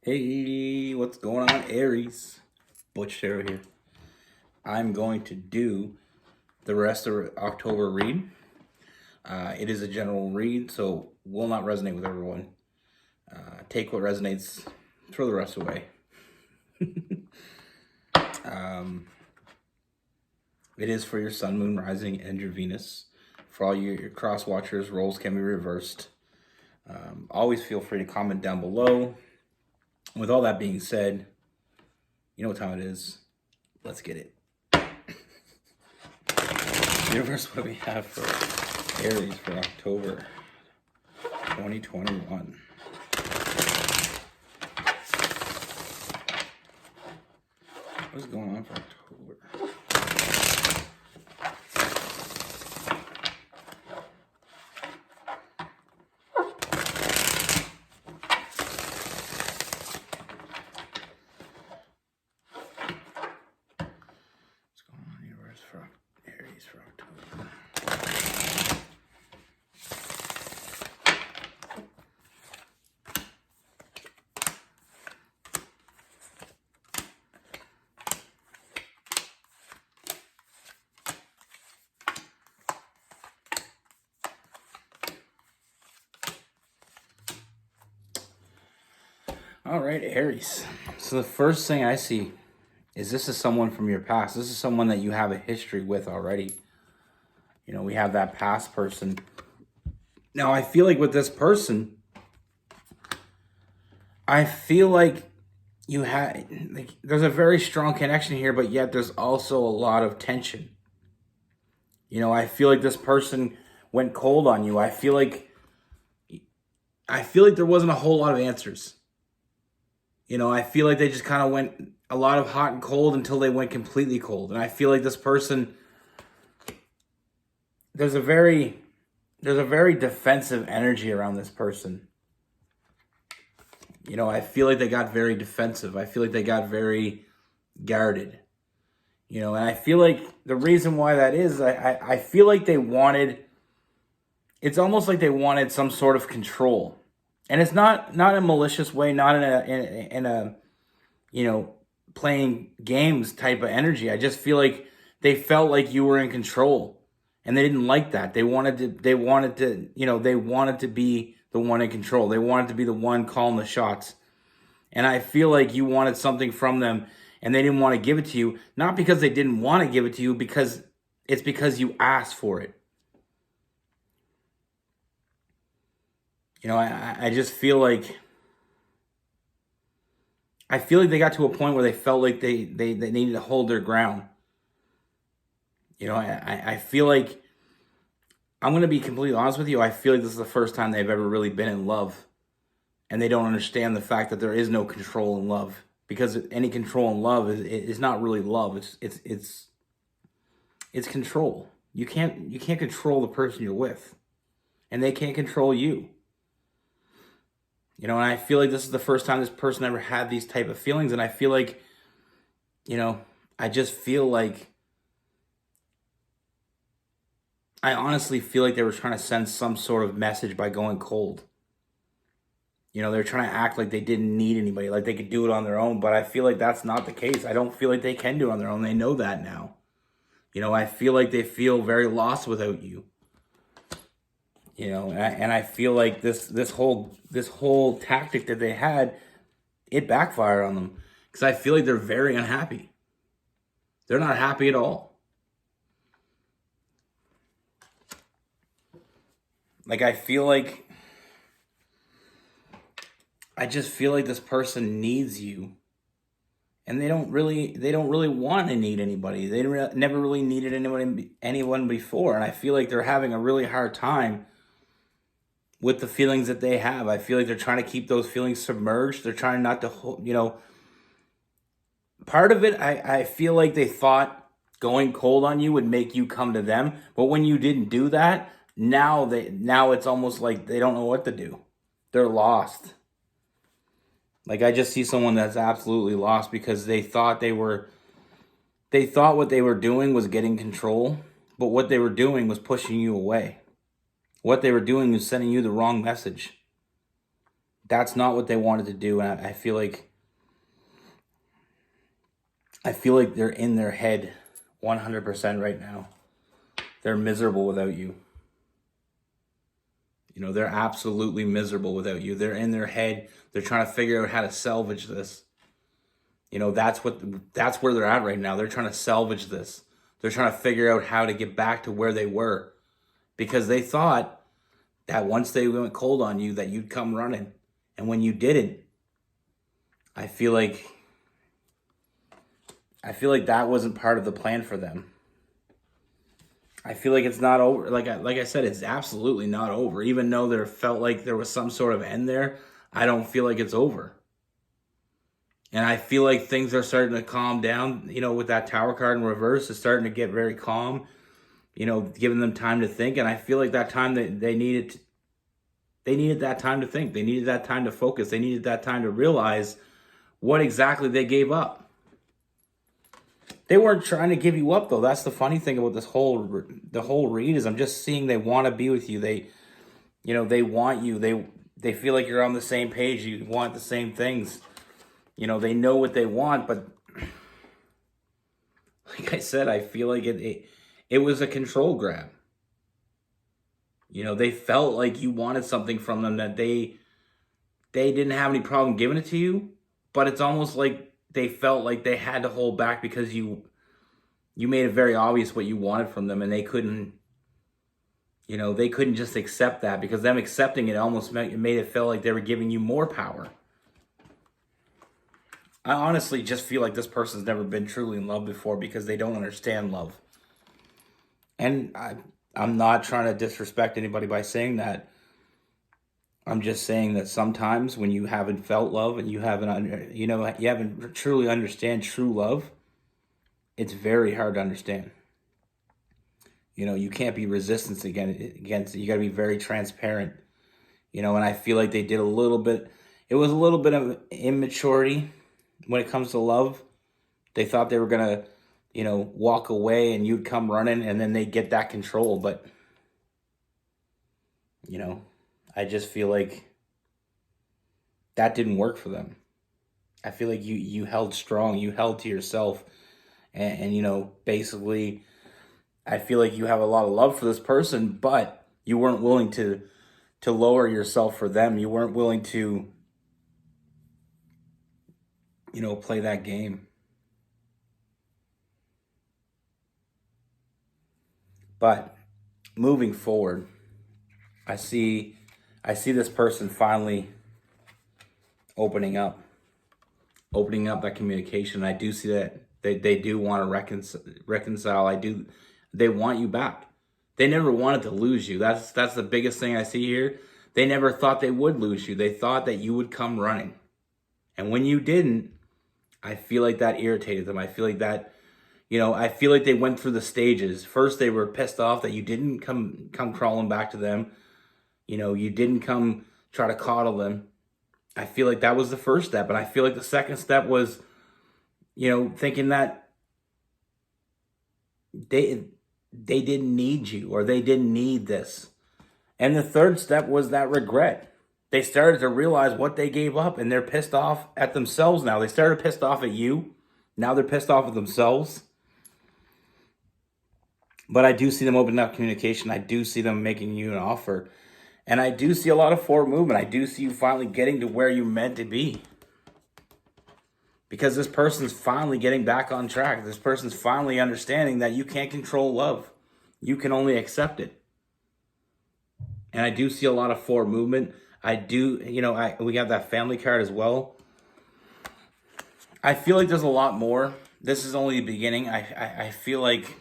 Hey, what's going on, Aries? Butch Tarot here. I'm going to do the rest of October read. It is a general read, so will not resonate with everyone. Take what resonates, throw the rest away. It is for your sun, moon, rising, and your Venus. For all your cross watchers, roles can be reversed. Always feel free to comment down below. With all that being said, you know what time it is. Let's get it. Universe, what do we have for Aries for October 2021? What's going on for October? What's going on universe for Aries for October? All right, Aries. So the first thing I see is this is someone from your past. This is someone that you have a history with already. You know, we have that past person. Now, I feel like with this person, I feel like you had, like, there's a very strong connection here, but yet there's also a lot of tension. You know, I feel like this person went cold on you. I feel like there wasn't a whole lot of answers. You know, I feel like they just kind of went a lot of hot and cold until they went completely cold. And I feel like this person, there's a very defensive energy around this person. You know, I feel like they got very defensive. I feel like they got very guarded. You know, and I feel like the reason why that is, I feel like they wanted, it's almost like they wanted some sort of control. And it's not in a malicious way, not in a you know, playing games type of energy. I just feel like they felt like you were in control, and they didn't like that. They wanted to be the one in control. They wanted to be the one calling the shots. And I feel like you wanted something from them, and they didn't want to give it to you, not because they didn't want to give it to you, because you asked for it. You know, I just feel like they got to a point where they felt like they needed to hold their ground. You know, I feel like, I'm going to be completely honest with you, I feel like this is the first time they've ever really been in love. And they don't understand the fact that there is no control in love. Because any control in love is not really love. It's control. You can't control the person you're with. And they can't control you. You know, and I feel like this is the first time this person ever had these type of feelings. And I feel like, you know, I just feel like, I honestly feel like they were trying to send some sort of message by going cold. You know, they're trying to act like they didn't need anybody, like they could do it on their own. But I feel like that's not the case. I don't feel like they can do it on their own. They know that now. You know, I feel like they feel very lost without you. You know, and I feel like this whole tactic that they had, it backfired on them, because I feel like they're very unhappy. They're not happy at all. Like, I just feel like this person needs you, and they don't really want to need anybody. They never really needed anyone before, and I feel like they're having a really hard time with the feelings that they have. I feel like they're trying to keep those feelings submerged. They're trying not to, you know, part of it, I feel like they thought going cold on you would make you come to them. But when you didn't do that, now it's almost like they don't know what to do. They're lost. Like, I just see someone that's absolutely lost, because they thought what they were doing was getting control, but what they were doing was pushing you away. What they were doing was sending you the wrong message. That's not what they wanted to do, and I feel like they're in their head 100% right now. They're miserable without you. You know, they're absolutely miserable without you. They're in their head. They're trying to figure out how to salvage this. You know, that's where they're at right now. They're trying to salvage this. They're trying to figure out how to get back to where they were, because they thought that once they went cold on you that you'd come running. And when you didn't, I feel like that wasn't part of the plan for them. I feel like it's not over. Like I said, it's absolutely not over. Even though there felt like there was some sort of end there, I don't feel like it's over. And I feel like things are starting to calm down. You know, with that Tower card in reverse, it's starting to get very calm. You know, giving them time to think. And I feel like that time that they needed that time to think. They needed that time to focus. They needed that time to realize what exactly they gave up. They weren't trying to give you up, though. That's the funny thing about the whole read is I'm just seeing they want to be with you. They want you. They feel like you're on the same page. You want the same things. You know, they know what they want, but like I said, I feel like it was a control grab. You know, they felt like you wanted something from them that they didn't have any problem giving it to you, but it's almost like they felt like they had to hold back because you made it very obvious what you wanted from them, and they couldn't just accept that, because them accepting it almost made it feel like they were giving you more power. I honestly just feel like this person's never been truly in love before because they don't understand love. And I'm not trying to disrespect anybody by saying that. I'm just saying that sometimes when you haven't felt love and you haven't truly understand true love, it's very hard to understand. You know, you can't be resistant against it. You got to be very transparent. You know, and I feel like they did a little bit. It was a little bit of immaturity when it comes to love. They thought they were gonna, walk away and you'd come running, and then they get that control. But I just feel like that didn't work for them. I feel like you held strong. You held to yourself, and basically, I feel like you have a lot of love for this person, but you weren't willing to lower yourself for them. You weren't willing to, play that game. But moving forward, I see this person finally opening up, that communication. I do see that they do want to reconcile. They want you back. They never wanted to lose you. That's the biggest thing I see here. They never thought they would lose you. They thought that you would come running. And when you didn't, I feel like that irritated them. I feel like that, I feel like they went through the stages. First, they were pissed off that you didn't come crawling back to them. You didn't come try to coddle them. I feel like that was the first step. And I feel like the second step was, thinking that they didn't need you, or they didn't need this. And the third step was that regret. They started to realize what they gave up, and they're pissed off at themselves now. They started pissed off at you. Now they're pissed off at themselves. But I do see them opening up communication. I do see them making you an offer. And I do see a lot of forward movement. I do see you finally getting to where you meant to be. Because this person's finally getting back on track. This person's finally understanding that you can't control love. You can only accept it. And I do see a lot of forward movement. I do, we got that family card as well. I feel like there's a lot more. This is only the beginning. I feel like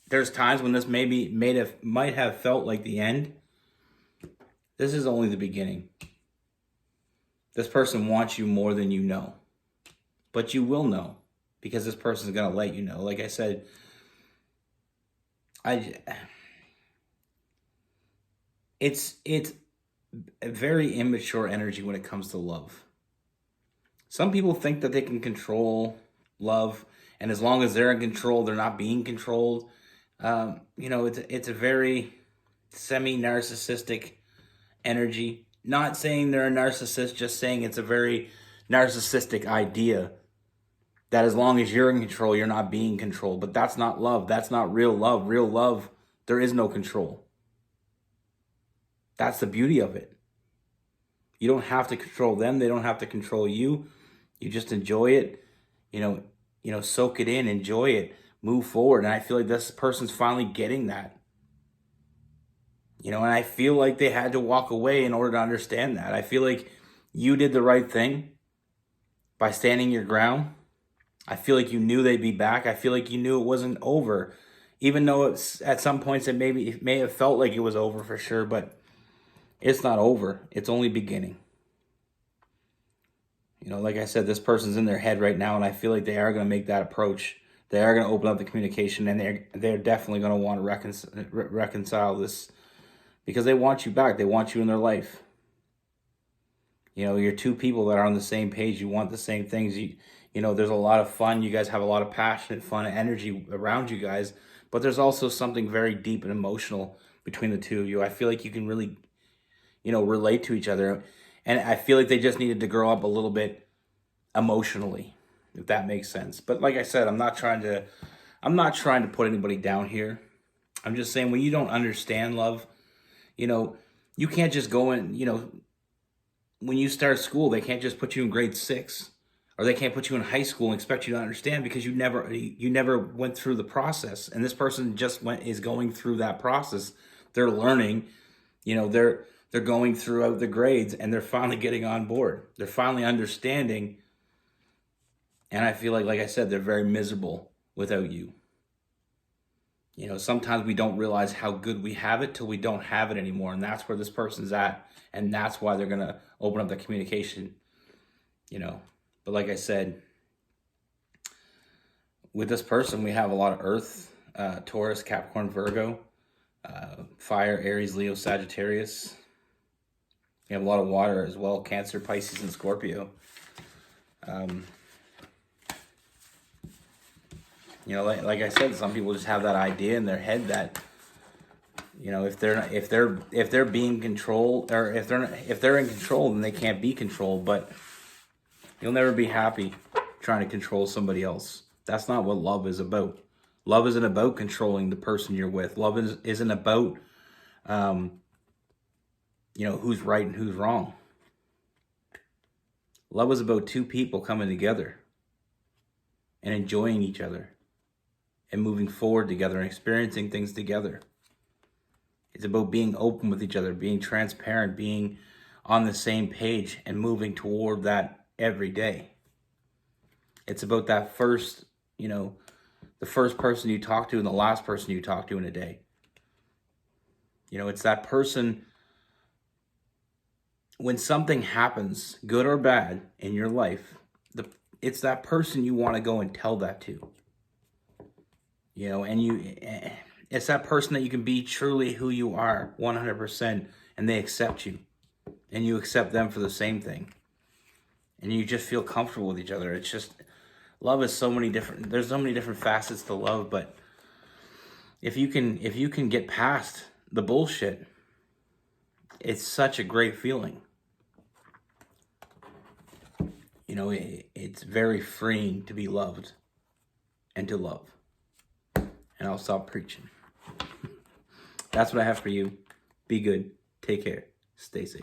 there's times when this might have felt like the end. This is only the beginning. This person wants you more than you know. But you will know, because this person is going to let you know. Like I said, it's a very immature energy when it comes to love. Some people think that they can control love, and as long as they're in control, they're not being controlled. It's a very semi-narcissistic energy. Not saying they're a narcissist, just saying it's a very narcissistic idea that as long as you're in control, you're not being controlled. But that's not love. That's not real love. Real love, there is no control. That's the beauty of it. You don't have to control them. They don't have to control you. You just enjoy it, soak it in, enjoy it, move forward. And I feel like this person's finally getting that. And I feel like they had to walk away in order to understand that. I feel like you did the right thing by standing your ground. I feel like you knew they'd be back. I feel like you knew it wasn't over, even though it's at some points it may have felt like it was over for sure, but it's not over. It's only beginning. Like I said, this person's in their head right now, and I feel like they are going to make that approach. They are going to open up the communication, and they're definitely going to want to reconcile this because they want you back. They want you in their life. You're two people that are on the same page. You want the same things. There's a lot of fun. You guys have a lot of passionate, fun, and energy around you guys, but there's also something very deep and emotional between the two of you. I feel like you can really, relate to each other. And I feel like they just needed to grow up a little bit emotionally, if that makes sense. But like I said, I'm not trying to put anybody down here. I'm just saying when you don't understand love, you can't just go in, when you start school, they can't just put you in grade 6 or they can't put you in high school and expect you to understand because you never went through the process. And this person is going through that process. They're learning, they're going throughout the grades and they're finally getting on board. They're finally understanding. And I feel like I said, they're very miserable without you. Sometimes we don't realize how good we have it till we don't have it anymore. And that's where this person's at. And that's why they're going to open up the communication, But like I said, with this person, we have a lot of Earth, Taurus, Capricorn, Virgo, Fire, Aries, Leo, Sagittarius. We have a lot of water as well, Cancer, Pisces, and Scorpio. Like I said, some people just have that idea in their head that, if they're being controlled, or if they're in control, then they can't be controlled. But you'll never be happy trying to control somebody else. That's not what love is about. Love isn't about controlling the person you're with. Love isn't about, who's right and who's wrong. Love is about two people coming together and enjoying each other and moving forward together and experiencing things together. It's about being open with each other, being transparent, being on the same page and moving toward that every day. It's about that first, the first person you talk to and the last person you talk to in a day. It's that person, when something happens, good or bad, in your life, it's that person you want to go and tell that to. It's that person that you can be truly who you are, 100%, and they accept you. And you accept them for the same thing. And you just feel comfortable with each other. It's just, love is there's so many different facets to love, but if you can get past the bullshit, it's such a great feeling. It's very freeing to be loved and to love. And I'll stop preaching. That's what I have for you. Be good. Take care. Stay safe.